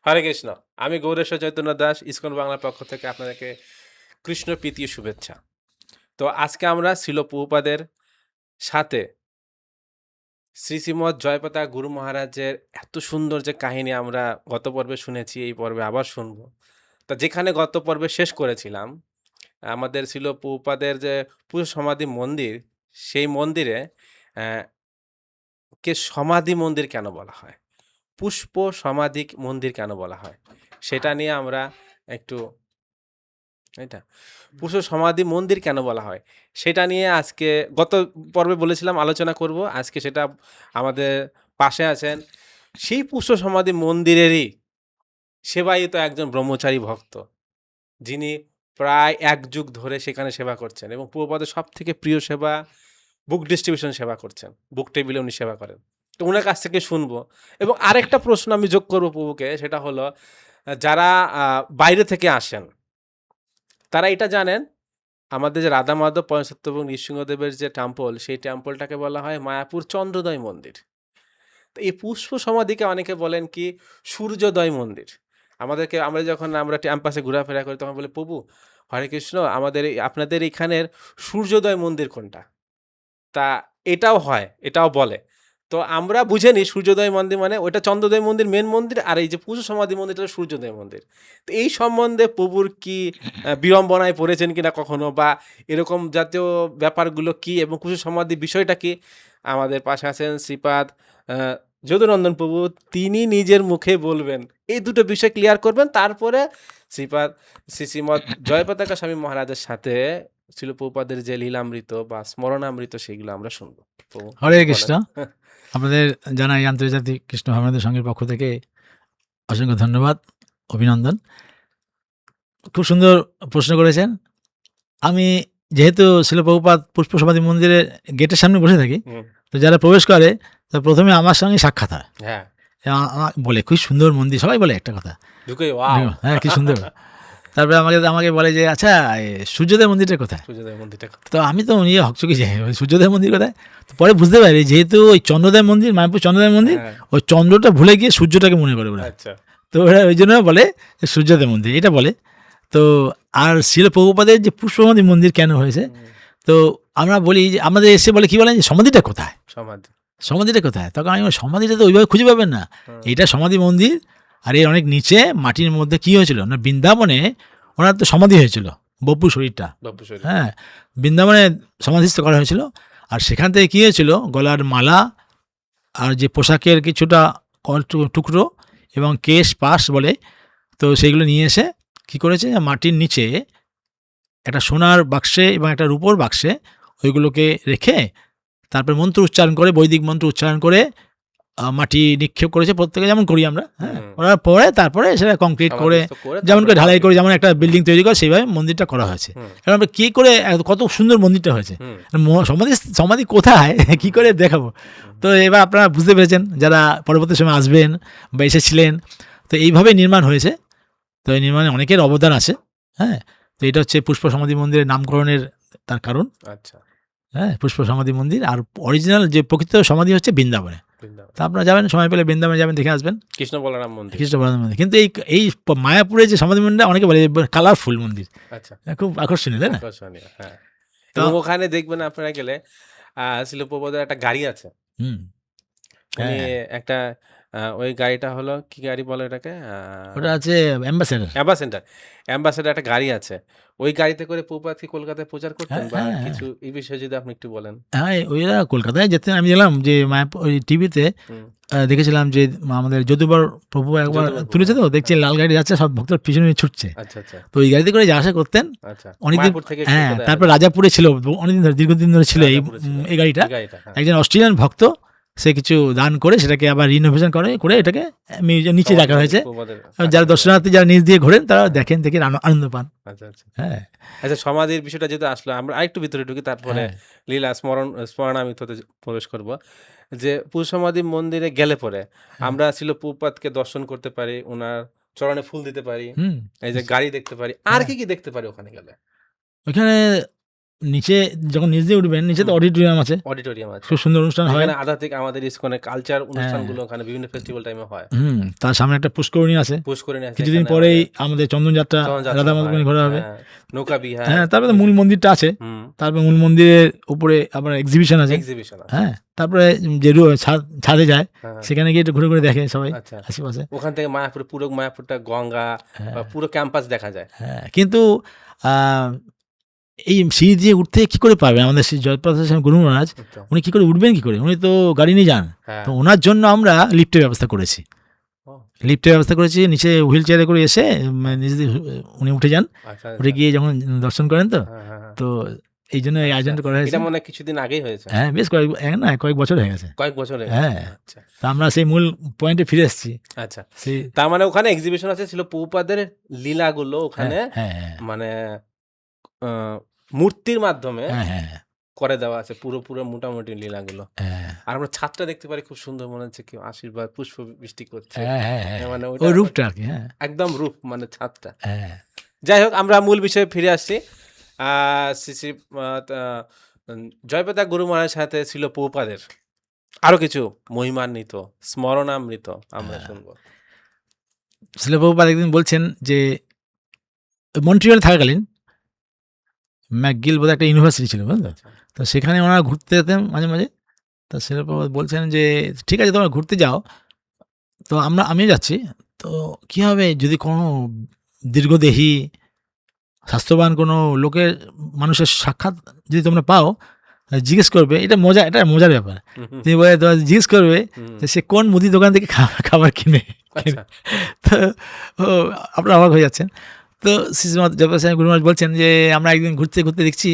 হরে কৃষ্ণ। আমি গৌরেশ্বর চৈতন্য দাস, ইসকন বাংলার পক্ষ থেকে আপনাদেরকে কৃষ্ণ প্রীতি শুভেচ্ছা। তো আজকে আমরা শিল প্রভুপাদের সাথে শ্রীশ্রীমৎ জয়প্রতাপ গুরু মহারাজের এত সুন্দর যে কাহিনী আমরা গত পর্বে শুনেছি, এই পর্বে আবার শুনব। তা যেখানে গত পর্বে শেষ করেছিলাম, আমাদের শিল প্রভুপাদের যে পুরো সমাধি মন্দির, সেই মন্দিরে অ্যা কে সমাধি মন্দির কেন বলা হয়? পুষ্প সমাধি মন্দির কেন বলা হয়? সেটা নিয়ে আমরা একটু এটা পুষ্প সমাধি মন্দির কেন বলা হয়? সেটা নিয়ে আজকে গত পর্বে বলেছিলাম আলোচনা করব। আজকে সেটা আমাদের পাশে আছেন সেই পুষ্প সমাধি মন্দিরেরই সেবায়িত একজন ব্রহ্মচারী ভক্ত। যিনি প্রায় ১ যুগ ধরে সেখানে সেবা করছেন এবং প্রভুপাদের সবথেকে প্রিয় সেবা বুক ডিস্ট্রিবিউশন সেবা করছেন। বুক টেবিলে উনি সেবা করেন। তো উনার কাছ থেকে শুনবো এবং আরেকটা প্রশ্ন আমি যোগ করব প্রভুকে, সেটা হলো যারা বাইরে থেকে আসেন, তারা এটা জানেন আমাদের যে রাধা মাধব পরমসত্য এবং নৃসিংহদেবের যে টেম্পল, সেই টেম্পলটাকে বলা হয় মায়াপুর চন্দ্রোদয় মন্দির। তো এই পুষ্প সমাধিকে অনেকে বলেন কি সূর্যোদয় মন্দির। আমরা যখন ক্যাম্পাসে ঘোরাফেরা করি তখন বলি, প্রভু হরে কৃষ্ণ, আমাদের আপনাদের এখানের সূর্যোদয় মন্দির কোনটা? তা এটাও হয়, এটাও বলে। তো আমরা বুঝে নিই সূর্যোদয় মন্দির মানে ওইটা চন্দ্রোদয় মন্দির মেন মন্দির, আর এই যে পুজো সমাধি মন্দিরটা হলো সূর্যোদয় মন্দির। তো এই সম্বন্ধে প্রভুর কি বিড়ম্বনায় পড়েছেন কিনা কখনো, বা এরকম জাতীয় ব্যাপারগুলো কি এবং কুশল সমাধি বিষয়টা কি? আমাদের পাশে আছেন শ্রীপাদ যদুনন্দন প্রভু, তিনি নিজের মুখে বলবেন। এই দুটো বিষয় ক্লিয়ার করবেন, তারপরে শ্রীপাদ শ্রীমৎ জয়পতাকা স্বামী মহারাজের সাথে ছিল প্রভুপাদের যে লীলামৃত বা স্মরণামৃত, সেগুলো আমরা শুনবো। প্রভু হরে কিছু কৃষ্ণ। বলেন। আপনাদের জানাই আন্তর্জাতিক কৃষ্ণ ভাবনাদের সংঘের পক্ষ থেকে অসংখ্য ধন্যবাদ, অভিনন্দন। খুব সুন্দর প্রশ্ন করেছেন। আমি যেহেতু শিল প্রভুপাদ পুষ্প সমাধি মন্দিরের গেটের সামনে বসে থাকি, হুম, তো যারা প্রবেশ করে তো প্রথমে আমার সঙ্গে সাক্ষাৎ হয়। হ্যাঁ, বলে খুব সুন্দর মন্দির, সবাই বলে একটা কথা, ঢুকেই ওয়াও। হ্যাঁ কি সুন্দর। তারপরে আমাকে আমাকে বলে যে আচ্ছা সূর্যোদয় মন্দিরটা কোথায়? সূর্যোদয় মন্দিরটা তো আমি তো নিয়ে হকচকি যাই, ওই সূর্যোদয় মন্দির কোথায়। তো পরে বুঝতে পারি যেহেতু ওই চন্দ্রোদয় মন্দির, মায়াপুর চন্দ্রোদয় মন্দির, হ্যাঁ, ওই চন্দ্রটা ভুলে গিয়ে সূর্যটাকে মনে করে ওরা। আচ্ছা, তো ওরা ওই জন্য বলে সূর্যোদয় মন্দির এটা বলে। তো আর শিল প্রভুপাদের যে পুষ্পসমাধি মন্দির কেন হয়েছে, তো আমরা বলি যে আমাদের এসে বলে কি বলেন যে সমাধিটা কোথায়, সমাধি। সমাধিটা কোথায়? তখন আমি বলি, সমাধিটা তো ওইভাবে খুঁজে পাবেন না, এটা সমাধি মন্দির। আর এর অনেক নিচে মাটির মধ্যে কি হয়েছিল না, বৃন্দাবনে ওনার তো সমাধি হয়েছিল, বপু শরীরটা, বাপুশ্বরী। হ্যাঁ বৃন্দাবনে সমাধিস্থ করা হয়েছিল। আর সেখান থেকে কী হয়েছিল, গলার মালা আর যে পোশাকের কিছুটা টুকরো এবং কেশ পাশ বলে, তো সেইগুলো নিয়ে এসে কী করেছে, মাটির নিচে একটা সোনার বাক্সে এবং একটা রূপোর বাক্সে ওইগুলোকে রেখে তারপর মন্ত্র উচ্চারণ করে, বৈদিক মন্ত্র উচ্চারণ করে মাটি নিক্ষেপ করেছে, প্রত্যেকে যেমন করি আমরা, হ্যাঁ করার পরে তারপরে সেটা কংক্রিট করে, যেমন করে ঢালাই করে, যেমন একটা বিল্ডিং তৈরি করে সেইভাবে মন্দিরটা করা হয়েছে। এবার আমরা কী করে কত সুন্দর মন্দিরটা হয়েছে, সমাধি সমাধি কোথায় কী করে দেখাবো? তো এবার আপনারা বুঝতে পেরেছেন যারা পরবর্তী সময় আসবেন বা এসেছিলেন। তো এইভাবে নির্মাণ হয়েছে। তো এই নির্মাণে অনেকের অবদান আছে, হ্যাঁ। তো এটা হচ্ছে পুষ্প সমাধি মন্দিরের নামকরণের তার কারণ। আচ্ছা, হ্যাঁ, পুষ্প সমাধি মন্দির। আর অরিজিনাল যে প্রকৃত সমাধি হচ্ছে বৃন্দাবনে। তা আপনারা যাবেন, সময় পেলে বৃন্দাবনে যাবেন, দেখে আসবেন কৃষ্ণ বলরাম মন্দির, কৃষ্ণ বলরাম মন্দির। কিন্তু এই এই মায়াপুরে যে সমাধি মন্দিরটা অনেকে বলে কালারফুল মন্দির, আচ্ছা, খুব আকর্ষণীয়, তাই না? আকর্ষণীয়, হ্যাঁ। এবং ওখানে দেখবেন আপনারা গেলে শিল প্রভুপাদের একটা গাড়ি আছে। হুম, উনি হ্যাঁ, একটা ওই গাড়িটা হলো কি গাড়ি বলে এটাকে? ওটা আছে অ্যাম্বাসেডার। অ্যাম্বাসেডর। অ্যাম্বাসেডর একটা গাড়ি আছে। ওই গাড়িতে করে প্রভুপাদ কি কলকাতায় প্রচার করতেন, হ্যাঁ, বা হ্যাঁ, হ্যাঁ, কিছু এই বিষয়ে যদি আপনি একটু বলেন? হ্যাঁ, ওইরা কলকাতায় যেতেন। আমি দেখলাম যে মায়াপুর ওই টিভিতে হুম, দেখেছিলাম যে আমাদের যদুবার প্রভু একবার যদুবার প্রভু, তুলেছে, তো দেখছি হ্যাঁ। লাল গাড়ি যাচ্ছে, সব ভক্তরা পিছনে ছুটছে। আচ্ছা, আচ্ছা, তো ওই গাড়িতে করে যাওয়া আসা করতেন আচ্ছা। অনেকদিন। মায়াপুর থেকে হ্যাঁ, কলকাতায় তারপর আসা যেত। রাজাপুরে ছিল অনেকদিন ধরে, দীর্ঘদিন ধরে ছিল রাজাপুরে ছিল এই গাড়িটা। এই গাড়িটা, হ্যাঁ। একজন অস্ট্রেলিয়ান ভক্ত, সে কিছু দান করে সেটাকে আবার রিনোভেশন করে এটাকে মিউজিয়াম নিচে রাখা হয়েছে। প্রভুপাদের যারা কাছে। দর্শনার্থী যারা নিচ দিয়ে ঘোরেন তারা দেখেন, দেখে আনন্দ পান। আচ্ছা, আচ্ছা। হ্যাঁ, আচ্ছা, সমাধির বিষয়টা যেহেতু আসলো, আমরা আরেকটু ভিতরে ঢুকি, তারপরে হ্যাঁ, লীলা স্মরণামিততে প্রবেশ করব। যে পুর সমাধি মন্দিরে গেলে পরে আমরা ছিল প্রভুপাদকে দর্শন করতে পারি, ওনার চরণে ফুল দিতে পারি, হুম, এই যে গাড়ি দেখতে পারি, আর হ্যাঁ। কি কি দেখতে পারি ওখানে গেলে? ওইখানে নিচে যখন নিচ দিয়ে উঠবেন, নিচে তো হুম। অডিটোরিয়াম আছে, অডিটোরিয়াম আছে। খুব সুন্দর অনুষ্ঠান হয়। যেখানে আধা থেকে আমাদের ইসকনের কালচার হ্যাঁ, অনুষ্ঠানগুলো ওখানে বিভিন্ন ফেস্টিভ্যাল টাইমে হয়। তার সামনে একটা পুষ্করিণী আছে। পুষ্করিণী আছে, কিছুদিন এখানে পরেই আমাদের আমাদের চন্দনযাত্রা, চন্দনযাত্রা রাধা হয়। মাধবনী ঘোরা হবে। হ্যাঁ, নৌকা বিহার, হ্যাঁ, তারপরে মূল মন্দিরটা আছে। হুম, তারপরে মূল মন্দিরের উপরে আবার এক্সিবিশন আছে। এক্সিবিশন আছে। হ্যাঁ, তারপরে যে ছাদে যায়, হ্যাঁ, সেখানে গিয়ে একটু ঘুরে ঘুরে দেখে সবাই আচ্ছা। আশেপাশে। ওখান থেকে মায়াপুর, পুরো মায়াপুরটা গঙ্গা, হ্যাঁ, পুরো ক্যাম্পাস দেখা যায়। হ্যাঁ, কিন্তু আহ, এই সিঁড়ি দিয়ে উঠতে কি করে পারবেন আমাদের শ্রী জয়প্রকাশ স্বামী গুরু মহারাজ? একদম। উনি কি করে উঠবেন কি করে? উনি তো গাড়ি নিয়ে যান। হ্যাঁ। তো ওনার জন্য আমরা লিফটের ব্যবস্থা করেছি। ও, লিফটের ব্যবস্থা করেছি, নিচে হুইল চেয়ারে করে এসে নিজে দিয়ে উনি উঠে যান। আচ্ছা, উঠে আচ্ছা। গিয়ে যখন দর্শন করেন, তো হ্যাঁ, হ্যাঁ, হ্যাঁ। তো এই জন্য এই আচ্ছা, আয়োজনটা করা হয়েছে। এটা মনে হয় কিছুদিন আগেই হয়েছে। হ্যাঁ, বেশ কয়েক বছর হয়ে গেছে। কয়েক বছর হয়ে গেছে। হ্যাঁ, আচ্ছা, তা আমরা সেই মূল পয়েন্টে ফিরে এসেছি। আচ্ছা। সেই তার মানে ওখানে এক্সিবিশন আছে, ছিল প্রভুপাদের লীলাগুলো হ্যাঁ, ওখানে হ্যাঁ, হ্যাঁ, মানে মূর্তির মাধ্যমে হ্যাঁ, হ্যাঁ, করে দেওয়া আছে পুরো মোটামুটি লীলাগুলো। হ্যাঁ, আর আমরা ছাদটা দেখতে পারি, খুব সুন্দর, মনে হচ্ছে কেউ আশীর্বাদ পুষ্প বৃষ্টি করছে। হ্যাঁ, হ্যাঁ, হ্যাঁ, মানে ওই ওইটা রূপটা আর কি। হ্যাঁ, একদম রূপ, মানে ছাদটা। হ্যাঁ, যাই হোক, আমরা মূল বিষয়ে ফিরে আসছি। শ্রী শ্রী জয়প্রতাপ গুরু মহারাজের সাথে ছিল প্রভুপাদের আরো কিছু মহিমান্বিত স্মরণামৃত আমরা শুনবো। শিল প্রভুপাদ একদিন বলছেন যে মন্ট্রিয়ালে থাকাকালীন ম্যাকগিল বোধহয় একটা ইউনিভার্সিটি ছিল, বুঝলো? আচ্ছা, তো সেখানে ওনারা ঘুরতে যেতেন মাঝে মাঝে। তা শিল প্রভুপাদ বলছেন যে ঠিক আছে, তোমরা ঘুরতে যাও, তো আমিও যাচ্ছি। তো কী হবে যদি কোনো দীর্ঘদেহী স্বাস্থ্যবান কোনো মানুষের সাক্ষাৎ যদি তোমরা পাও, জিজ্ঞেস করবে, এটা মজার ব্যাপার। হুম, হুম, তুমি বলে তোমার জিজ্ঞেস করবে হুম, যে সে কোন মুদি দোকান থেকে খাবার কিনে। আচ্ছা, তো ও, আপনারা অবাক হয়ে যাচ্ছেন। তো শ্রীমৎ জয়প্রকাশ গুরু মহারাজ বলছেন যে আমরা একদিন ঘুরতে ঘুরতে দেখছি,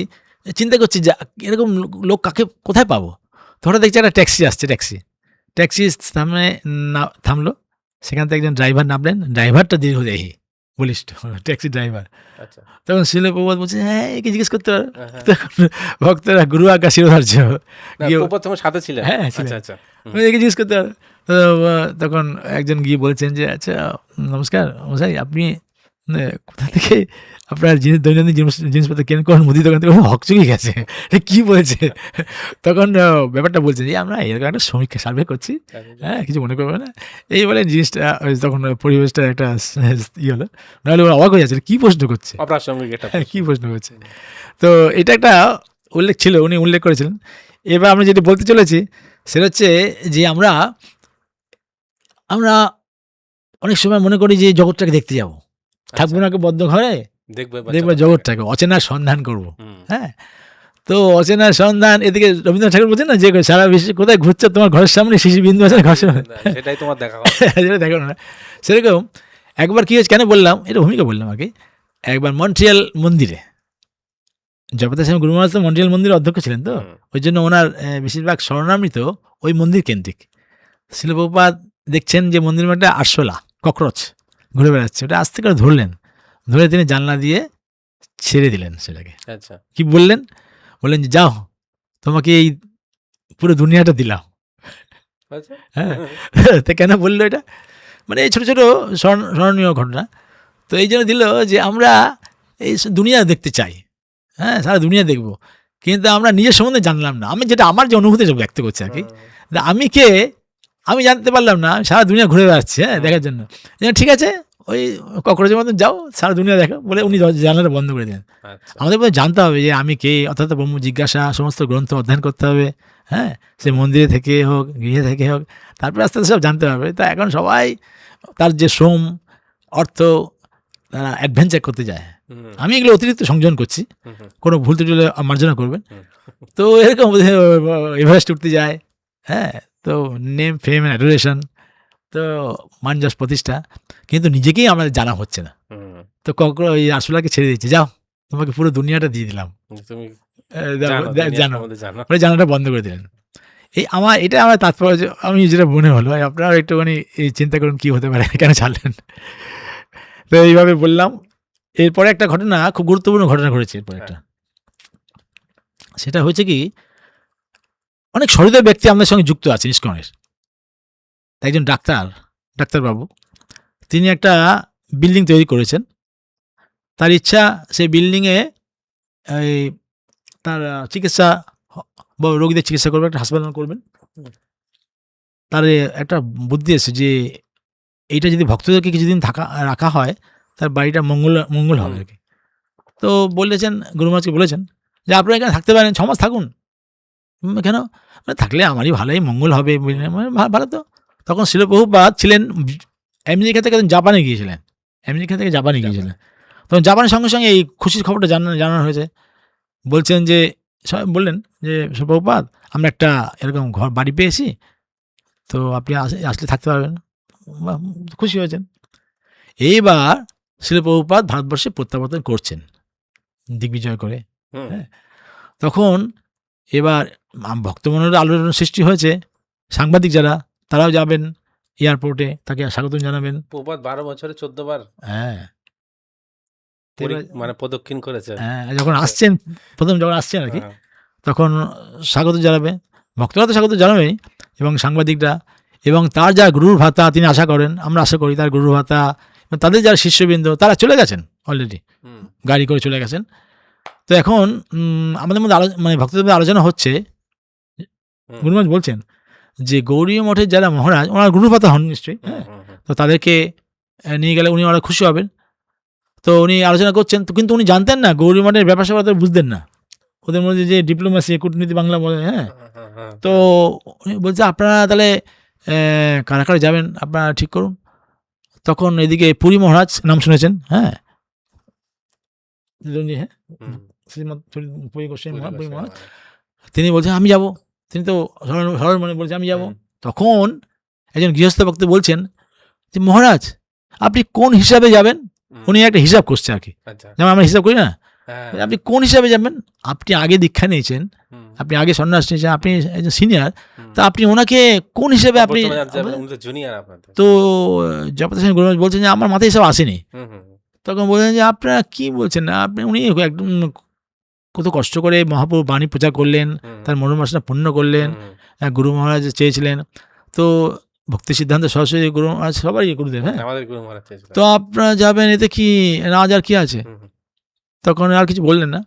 চিন্তা করছি যে এরকম লোক কাকে কোথায় পাবো। তো হঠাৎ দেখছি একটা ট্যাক্সি আসছে। ট্যাক্সি সামনে থামলো, সেখান থেকে একজন ড্রাইভার নামলেন। ড্রাইভারটা দীর্ঘদেহী বলিষ্ঠ ট্যাক্সি ড্রাইভার। আচ্ছা, তখন শিল প্রভুপাদ বলছে, হ্যাঁ, একে জিজ্ঞেস করতে পারো। হ্যাঁ, হ্যাঁ। তখন ভক্তরা গুরু আজ্ঞা শিরোধার্য না, গিয়ে প্রভুপাদ তোমার সাথে ছিলেন? হ্যাঁ, ছিলেন। আচ্ছা, আচ্ছা, হুম, একে জিজ্ঞেস করতে পারো। তো তখন একজন গিয়ে বলছেন যে আচ্ছা, নমস্কার মশাই, আপনি কোথা থেকে আপনার দৈনন্দিন জিনিসপত্র কেনেন? কোন মুদি দোকান থেকে? হকচকি গেছে, কী বলছে? তখন ব্যাপারটা বলছেন যে আমরা এরকম একটা সমীক্ষা সার্ভে করছি, হ্যাঁ, কিছু মনে করবে না, এই বলে জিনিসটা তখন পরিবেশটা একটা হলো। নাহলে ওরা অবাক হয়ে যাচ্ছে, কী প্রশ্ন করছে, অপ্রাসঙ্গিক একটা হ্যাঁ, কী প্রশ্ন। প্রশ্ন করছে। তো এটা একটা উল্লেখ ছিল, উনি উল্লেখ করেছিলেন। এবার আমরা যেটা বলতে চলেছি সেটা হচ্ছে যে আমরা অনেক সময় মনে করি যে জগৎটাকে দেখতে যাব, থাকবো না বদ্ধ ঘরে, দেখবো এবার দেখবো জগৎটাকে, অচেনার সন্ধান করব। হুম, হ্যাঁ, তো অচেনার সন্ধান, এদিকে রবীন্দ্রনাথ ঠাকুর বলছেন না যে সারা বিশ্বে কোথায় ঘুরছো, তোমার ঘরের সামনে শিশি বিন্দু আছে, ঘরের সামনে সেটাই তোমার দেখা হবে। যেটা দেখো না। সেরকম একবার কি হয়েছে, কেন বললাম এটা, ভূমিকা বললাম আর কি। একবার মন্ট্রিয়াল মন্দিরে জগন্নাথ স্বামী গুরু মহারাজ তো মন্ট্রিয়াল মন্দিরের অধ্যক্ষ ছিলেন, তো হুম, ওই জন্য ওনার বেশিরভাগ স্মরণামৃত ওই মন্দির কেন্দ্রিক। শিল প্রভুপাদ দেখছেন যে মন্দিরের মধ্যে আরশোলা ককরোচ ঘুরে বেড়াচ্ছে, ওটা আস্তে করে ধরে তিনি জানলা দিয়ে ছেড়ে দিলেন সেটাকে। আচ্ছা, কি বললেন যে যাও, তোমাকে এই পুরো দুনিয়াটা দিলাম। আচ্ছা, হ্যাঁ, তো কেন বললো এটা? মানে এই ছোটো ছোটো স্মরণীয় ঘটনা। তো এই জন্য দিল যে আমরা এই দুনিয়া দেখতে চাই, হ্যাঁ, সারা দুনিয়া দেখব, কিন্তু আমরা নিজের সম্বন্ধে জানলাম না। আমি যেটা আমার যে অনুভূতি ব্যক্ত করছি আর কি, আমি কে আমি জানতে পারলাম না, সারা দুনিয়া ঘুরে বেড়াচ্ছি, হ্যাঁ, দেখার জন্য। ঠিক আছে, ওই ককরোচের মতন যাও, সারা দুনিয়া দেখো বলে উনি জানলাটা বন্ধ করে দেন। আচ্ছা, আমাদের মধ্যে জানতে হবে যে আমি কে, অর্থাৎ ব্রহ্ম জিজ্ঞাসা, সমস্ত গ্রন্থ অধ্যয়ন করতে হবে, হ্যাঁ, সে মন্দিরে থেকে হোক, গৃহে থেকে হোক, তারপরে আস্তে আস্তে সব জানতে হবে। তা এখন সবাই তার যে শ্রম অর্থ, তারা অ্যাডভেঞ্চার করতে যায়। হুম, আমি এগুলো অতিরিক্ত সংযোজন করছি, হুম, হুম, কোনো ভুল ত্রুটি হলে মার্জনা করবেন। হুম, তো এরকম এভারেস্ট উঠতে যায়, হ্যাঁ, তো নেম ফেম অ্যাডোরেশন, তো মান যশ প্রতিষ্ঠা, কিন্তু নিজেকেই আমাদের জানা হচ্ছে না। হুম, তো ওই আরশোলাকে ছেড়ে দিচ্ছে, যাও, তোমাকে পুরো দুনিয়াটা দিয়ে দিলাম, তুমি জানো, দুনিয়ার সম্বন্ধে জানো। ওই জানাটা বন্ধ করে দিলেন। এটা আমার তাৎপর্য, আমি যেটা মনে হলো, আপনারা একটুখানি এই চিন্তা করুন কী হতে পারে, কেন ছাড়লেন। তো এইভাবে বললাম। এরপরে একটা ঘটনা, খুব গুরুত্বপূর্ণ ঘটনা ঘটেছে এরপর একটা। সেটা হয়েছে কি, অনেক সহৃদয় ব্যক্তি আমাদের সঙ্গে যুক্ত আছে ইসকনের। একজন ডাক্তারবাবু, তিনি একটা বিল্ডিং তৈরি করেছেন। তার ইচ্ছা সেই বিল্ডিংয়ে এই তার চিকিৎসা বা রোগীদের চিকিৎসা করবেন, একটা হাসপাতাল করবেন। হুম। তার একটা বুদ্ধি এসেছে যে এইটা যদি ভক্তদেরকে কিছুদিন রাখা হয়, তার বাড়িটা মঙ্গল হবে হুম। আর কি। তো বলেছেন, গুরু মহারাজকে বলেছেন যে আপনারা এখানে থাকতে পারেন, 6 মাস থাকুন। কেন? থাকলে আমারই ভালোই মঙ্গল হবে। ভালো তো। তখন শিল প্রভুপাদ ছিলেন আমেরিকা থেকে জাপানে গিয়েছিলেন। আমেরিকা থেকে জাপানে গিয়েছিলেন। তখন জাপানের সঙ্গে সঙ্গে এই খুশির খবরটা জানানো হয়েছে। বলছেন যে সবাই বললেন যে শিল প্রভুপাদ, আমরা একটা এরকম বাড়ি পেয়েছি, তো আপনি আসলে থাকতে পারবেন। বাহ! খুশি হয়েছেন। এইবার শিল প্রভুপাদ ভারতবর্ষে প্রত্যাবর্তন করছেন দিগ্বিজয় করে। হুম। হ্যাঁ? তখন এবার ভক্তমণ্ডলীর আলোড়ন সৃষ্টি হয়েছে। সাংবাদিক যারা, তারাও যাবেন এয়ারপোর্টে, তাকে স্বাগতম জানাবেন। প্রভুপাদ 12 বছরে 14 বার হ্যাঁ, তো এবার মানে প্রদক্ষিণ করেছে। হ্যাঁ, যখন আসছেন, প্রথম যখন আসছেন আর কি, হ্যাঁ। তখন স্বাগত জানাবে। ভক্তরা তো স্বাগত জানাবেই, এবং সাংবাদিকরা, এবং তার যা গুরুর ভাতা তিনি আশা করেন, আমরা আশা করি তার গুরুর ভাতা, এবং তাদের যারা শিষ্যবৃন্দ তারা চলে গেছেন অলরেডি, হুম। গাড়ি করে চলে গেছেন। তো এখন আমাদের মধ্যে মানে ভক্তদের মধ্যে আলোচনা হচ্ছে, হুম। গুরু মহারাজ বলছেন যে গৌড়ীয় মঠের যারা মহারাজ, ওনার গুরুর ভাতা হন নিশ্চয়ই, হুম, হ্যাঁ, হুম, হুম। তো তাদেরকে নিয়ে গেলে ওরা খুশি হবেন। তো উনি আলোচনা করছেন, তো কিন্তু উনি জানতেন না গৌড়ী মঠের ব্যাপার স্যাপার বুঝতেন না, ওদের মধ্যে যে ডিপ্লোমেসি, কূটনীতি বাংলা বলে, হ্যাঁ। হ্যাঁ, হ্যাঁ, হ্যাঁ, তো উনি বলছে আপনারা তাহলে কারা কারা যাবেন আপনারা ঠিক করুন। তখন এদিকে পুরী মহারাজ নাম শুনেছেন, হ্যাঁ, হ্যাঁ, হুম। শ্রীমৎ পুরী গোস্বামী পুরী পুরী গোস্বামী মহারাজ, মহারাজ। তিনি বলছেন আমি যাব। তিনি তো সরল মনে বলছেন আমি যাব। হুম। তখন একজন গৃহস্থ ভক্ত বলছেন যে মহারাজ আপনি কোন হিসাবে যাবেন? হুম। উনি একটা হিসাব করছে আর কি, আচ্ছা। যেমন আমরা হিসাব করি না, হ্যাঁ। আপনি কোন হিসাবে যাবেন? আপনি আগে দীক্ষা নিয়েছেন, হুম। আপনি আগে সন্ন্যাস নিয়েছেন, আপনি একজন সিনিয়র, হুম। তা আপনি ওনাকে কোন হিসাবে আপনি? বর্তমানে যাবেন, উনি তো জুনিয়র আপনাদের। তো জগন্নাথ সেন গুরু মহারাজ বলছেন যে আমার মাথায় হিসাব আসেনি। হুম, হুম, হুম। তখন বললেন যে আপনারা কি বলছেন? উনি একদম কত কষ্ট করে মহাপ্রভু বাণী প্রচার করলেন, হুম, তার মনোবাসনা পূর্ণ করলেন। হুম, গুরু মহারাজ চেয়েছিলেন, তো ভক্তি সিদ্ধান্ত সরস্বতী গুরু মহারাজ সবারই গুরুদেব, হুম, হ্যাঁ। আমাদের গুরু মহারাজ চেয়েছিলেন। তো আপনারা যাবেন, এতে কি না যাওয়ার কি আছে? হুম, হুম, তখন আর কিছু বললেন না।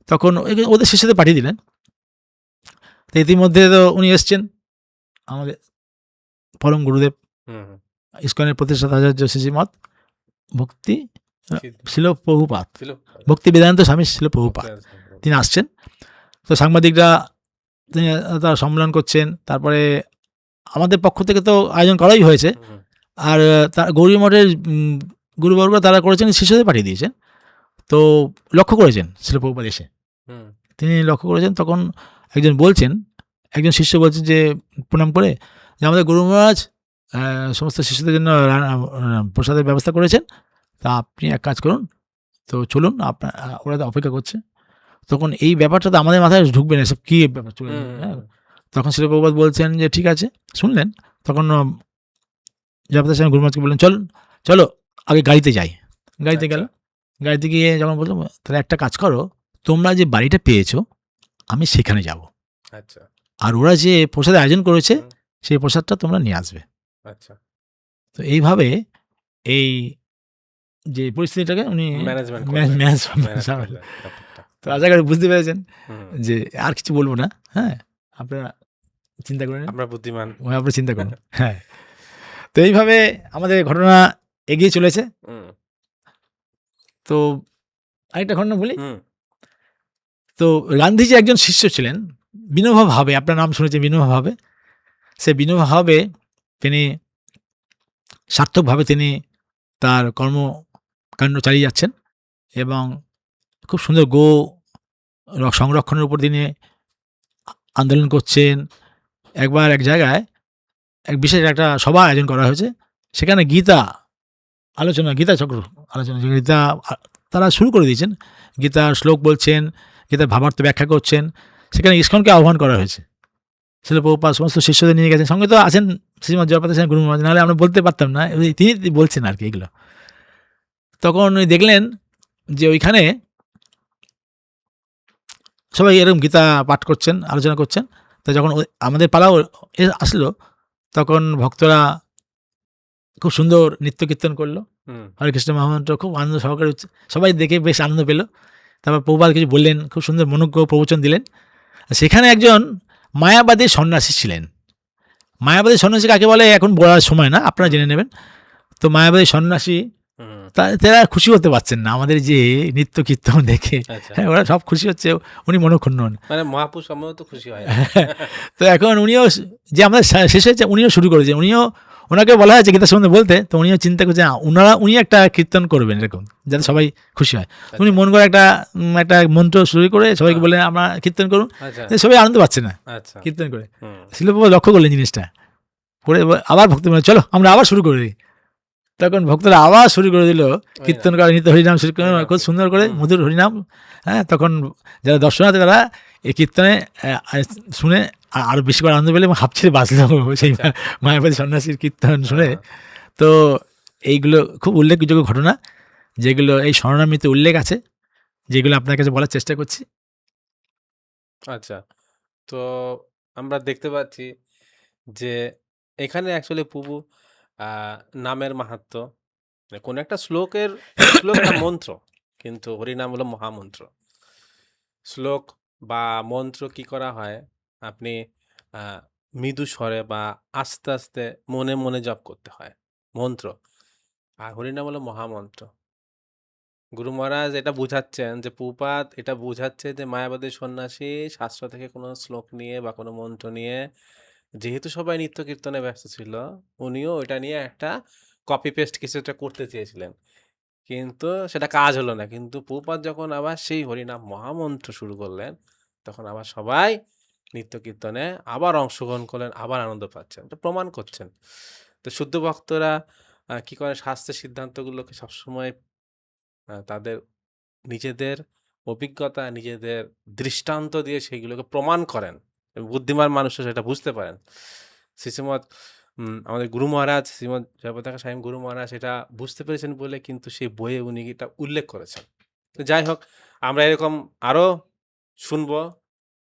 তখন ওদের শিষ্যদের পাঠিয়ে দিলেন। তো ইতিমধ্যে তো উনি এসছেন, আমাদের পরম গুরুদেব, হুম, হুম। ইসকনের প্রতিষ্ঠাতা আচার্য শ্রীমৎ ভক্তি শিল প্রভুপাদ, ছিল? ভক্তি বেদান্ত স্বামী শিল প্রভুপাদ, তিনি আসছেন। তো সাংবাদিকরা তিনি তারা সম্মেলন করছেন। তারপরে আমাদের পক্ষ থেকে তো আয়োজন করাই হয়েছে, হুম, আর তার গৌরী মঠের গুরুবর্গ তারা করেছেন, শিষ্যদের পাঠিয়ে দিয়েছেন। তো লক্ষ্য করেছেন শিল প্রভুপাদ এসে, হুম, তিনি লক্ষ্য করেছেন। তখন একজন বলছেন, একজন শিষ্য বলছেন যে প্রণাম করে, যে আমাদের গুরু মহারাজ সমস্ত শিষ্যদের জন্য প্রসাদের ব্যবস্থা করেছেন, তা আপনি এক কাজ করুন, তো চলুন, আপনার ওরা তো অপেক্ষা করছে। তখন এই ব্যাপারটা তো আমাদের মাথায় ঢুকবে না, সব কী ব্যাপার চলে হুম, যাবে, হুম, হ্যাঁ। হুম। তখন শিল প্রভুপাদ বলছেন যে ঠিক আছে, শুনলেন। তখন জগন্নাথ সেন গুরু মহারাজকে বললেন চলুন, চলো আগে গাড়িতে যাই। গাড়িতে গেল। আচ্ছা, গাড়িতে গিয়ে যখন বললাম তাহলে একটা কাজ করো, তোমরা যে বাড়িটা পেয়েছো আমি সেখানে যাব, আচ্ছা। আর ওরা যে প্রসাদের আয়োজন করেছে হুম, সেই প্রসাদটা তোমরা নিয়ে আসবে। আচ্ছা। তো এইভাবে এই যে পরিস্থিতিটাকে উনি ম্যানেজমেন্ট ম্যানেজ করলেন। ম্যানেজ ম্যানেজ করলেন। করলেন ব্যাপারটা। তো আশা করি বুঝতে পেরেছেন হুম। যে আর কিছু বলবো না, হ্যাঁ। আপনারা চিন্তা করে নিন, আমরা বুদ্ধিমান। আপনারা চিন্তা করুন, হ্যাঁ। তো এইভাবে আমাদের ঘটনা এগিয়ে চলেছে। হুম, তো আরেকটা ঘটনা বলি। হুম, তো গান্ধীজি একজন শিষ্য ছিলেন, বিনোবা ভাবে, আপনার নাম শুনেছেন বিনোবা ভাবে। সে বিনোবা ভাবে তিনি সার্থকভাবে তিনি তার কর্মকাণ্ড চালিয়ে যাচ্ছেন, এবং খুব সুন্দর সংরক্ষণের উপর তিনি আন্দোলন করছেন। একবার এক জায়গায় এক বিশেষ একটা সভা আয়োজন করা হয়েছে, সেখানে গীতা আলোচনা, গীতা চক্র আলোচনা, গীতা তারা শুরু করে দিয়েছেন, গীতার শ্লোক বলছেন, গীতার ভাবার্থ ব্যাখ্যা করছেন। সেখানে ইসকনকে আহ্বান করা হয়েছে। শিল প্রভুপাদ সমস্ত শিষ্যদের নিয়ে গেছেন, সঙ্গে তো আছেন শ্রীমৎ জগন্নাথ সেন গুরু মহারাজ, নাহলে আমরা বলতে পারতাম না, তিনি বলছেন আর কি এগুলো। তখন উনি দেখলেন যে ওইখানে সবাই এরকম গীতা পাঠ করছেন, আলোচনা করছেন। তো যখন আমাদের পালাও আসলো, তখন ভক্তরা খুব সুন্দর নৃত্য কীর্তন করলো, হুম, হরে কৃষ্ণ মহামন্ত্র খুব আনন্দ সহকারে সবাই দেখে বেশ আনন্দ পেল। তারপর প্রভুপাদ কিছু বললেন, খুব সুন্দর মনোজ্ঞ প্রবচন দিলেন। সেখানে একজন মায়াবাদী সন্ন্যাসী ছিলেন। মায়াবাদী সন্ন্যাসী কাকে বলে এখন বলার সময় না, আপনারা জেনে নেবেন। তো মায়াবাদী সন্ন্যাসী হুম, তারা খুশি হতে পারছেন না আমাদের যে নৃত্য কীর্তন দেখে। আচ্ছা। হ্যাঁ, ওরা সব খুশি হচ্ছে, উনি মনক্ষুণ্ণ হন। মানে মহাপুরুষ সম্ভবত খুশি হয় না। তো এখন উনিও যে আমাদের শেষ হয়েছে, উনিও শুরু করেছেন। ওনাকে বলা হয়েছে গীতা সম্বন্ধে বলতে, তো উনিও চিন্তা করছেন উনি একটা কীর্তন করবেন এরকম, যাতে সবাই খুশি হয়। উনি মন করে একটা মন্ত্র শুরু করে সবাইকে বললেন আমরা কীর্তন করুন। আচ্ছা, সবাই আনন্দ পাচ্ছে না আচ্ছা। কীর্তন করে। হুম, শিল প্রভুপাদ লক্ষ্য করলেন জিনিসটা, করে আবার ভক্ত বলে চলো আমরা আবার শুরু করে দিই। তখন ভক্তরা আবার শুরু করে দিল কীর্তন করা, নিত্য হরিনাম শুরু করে, খুব সুন্দর করে মধুর হরিনাম। হ্যাঁ, তখন যারা দর্শনার্থী তারা এই কীর্তনে শুনে আরও বেশি করে আনন্দ পেলে এবং হাঁপ ছেড়ে বাঁচল সেই মায়াবাদী সন্ন্যাসীর কীর্তন শুনে। তো এইগুলো খুব উল্লেখযোগ্য ঘটনা, যেগুলো এই স্বর্ণামৃতে উল্লেখ আছে, যেগুলো আপনার কাছে বলার চেষ্টা করছি। আচ্ছা। তো আমরা দেখতে পাচ্ছি যে এখানে অ্যাকচুয়ালি প্রভু নামের মাহাত্ম্য, মানে কোনো একটা শ্লোক একটা মন্ত্র, কিন্তু হরিনাম হলো মহামন্ত্র। শ্লোক বা মন্ত্র কি করা হয়, আপনি মৃদু স্বরে বা আস্তে আস্তে মনে মনে জপ করতে হয় মন্ত্র, আর হরিনাম হলো মহামন্ত্র। গুরু মহারাজ এটা বুঝাচ্ছেন যে প্রভুপাদ এটা বুঝাচ্ছে যে মায়াবাদী সন্ন্যাসী শাস্ত্র থেকে কোনো শ্লোক নিয়ে বা কোনো মন্ত্র নিয়ে, যেহেতু সবাই নিত্য কীর্তনে ব্যস্ত ছিল, উনিও ওইটা নিয়ে একটা কপি পেস্ট কিছু একটা করতে চেয়েছিলেন, কিন্তু সেটা কাজ হলো না। কিন্তু প্রভুপাদ যখন আবার সেই হরিনাম মহামন্ত্র শুরু করলেন, তখন আবার সবাই নিত্য কীর্তনে আবার অংশগ্রহণ করলেন, আবার আনন্দ পাচ্ছেন। এটা প্রমাণ করছেন। তো শুদ্ধ ভক্তরা কি করে শাস্ত্রের সিদ্ধান্তগুলোকে সবসময় তাদের নিজেদের অভিজ্ঞতা, নিজেদের দৃষ্টান্ত দিয়ে সেইগুলোকে প্রমাণ করেন। বুদ্ধিমান মানুষও সেটা বুঝতে পারেন। শ্রীশ্রীমৎ আমাদের গুরু মহারাজ শ্রীমৎ জয়প্রতাকা স্বামী গুরু মহারাজ এটা বুঝতে পেরেছেন বলে কিন্তু সেই বইয়ে উনি এটা উল্লেখ করেছেন। তো যাই হোক, আমরা এরকম আরো শুনবো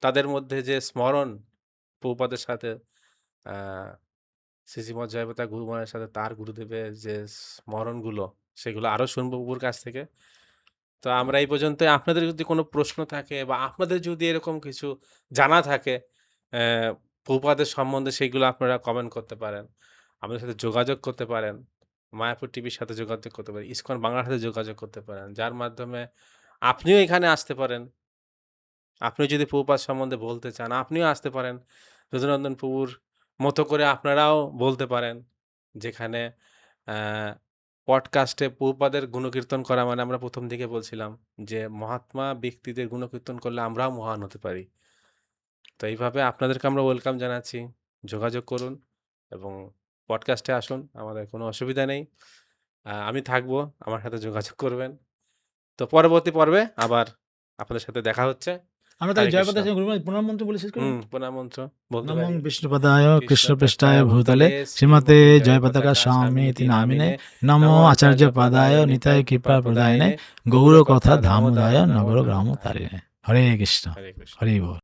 তাদের মধ্যে যে স্মরণ প্রভুপাদের সাথে আ শ্রীশ্রীমৎ জয়প্রতাকা গুরু মহারাজের সাথে তার গুরুদেবের যে স্মরণগুলো, সেগুলো আরো শুনবো প্রভুর কাছ থেকে। তো আমরা এই পর্যন্ত, আপনাদের যদি কোনো প্রশ্ন থাকে বা আপনাদের যদি এরকম কিছু জানা থাকে প্রভুপাদের সম্বন্ধে, সেগুলো আপনারা কমেন্ট করতে পারেন। আমাদের সাথে যোগাযোগ করতে পারেন। মায়াপুর টিভির সাথে যোগাযোগ করতে পারেন। ইসকন বাংলার সাথে যোগাযোগ করতে পারেন। যার মাধ্যমে আপনিও এখানে আসতে পারেন। আপনিও যদি প্রভুপাদ সম্বন্ধে বলতে চান, আপনিও আসতে পারেন। যদুনন্দন প্রভুর মতো করে আপনারাও বলতে পারেন। যেখানে অ্যা পডকাস্টে প্রভুপাদের গুণকীর্তন করা মানে আমরা ১ম দিকে বলছিলাম যে মহাত্মা ব্যক্তিদের গুণকীর্তন করলে আমরাও মহান হতে পারি। তো এইভাবে আপনাদেরকে আমরা ওয়েলকাম জানাচ্ছি। যোগাযোগ করুন এবং পডকাস্টে আসুন। আমাদের কোনো অসুবিধা নেই। আমি থাকবো, আমার সাথে যোগাযোগ করবেন। তো পরবর্তী পর্বে আবার আপনাদের সাথে দেখা হচ্ছে। আমরা তাহলে হরে কৃষ্ণ। জয়প্রতাপ সিং গুরু প্রণাম মন্ত্র বলে শেষ করি। প্রণাম মন্ত্র বলতে নমো পারি। বিষ্ণুপদায় কৃষ্ণপৃষ্ঠায় কৃষ্ণপৃষ্ঠায় ভূতলে শ্রীমতে জয়পতাকা স্বামী ইতি নামিনে নমো আচার্য পাদায় নিতায় কৃপা প্রদায়নে গৌর কথা ধামোদায় নগর গ্রাম তারিণে। হরে কৃষ্ণ, হরে কৃষ্ণ। হরি বল।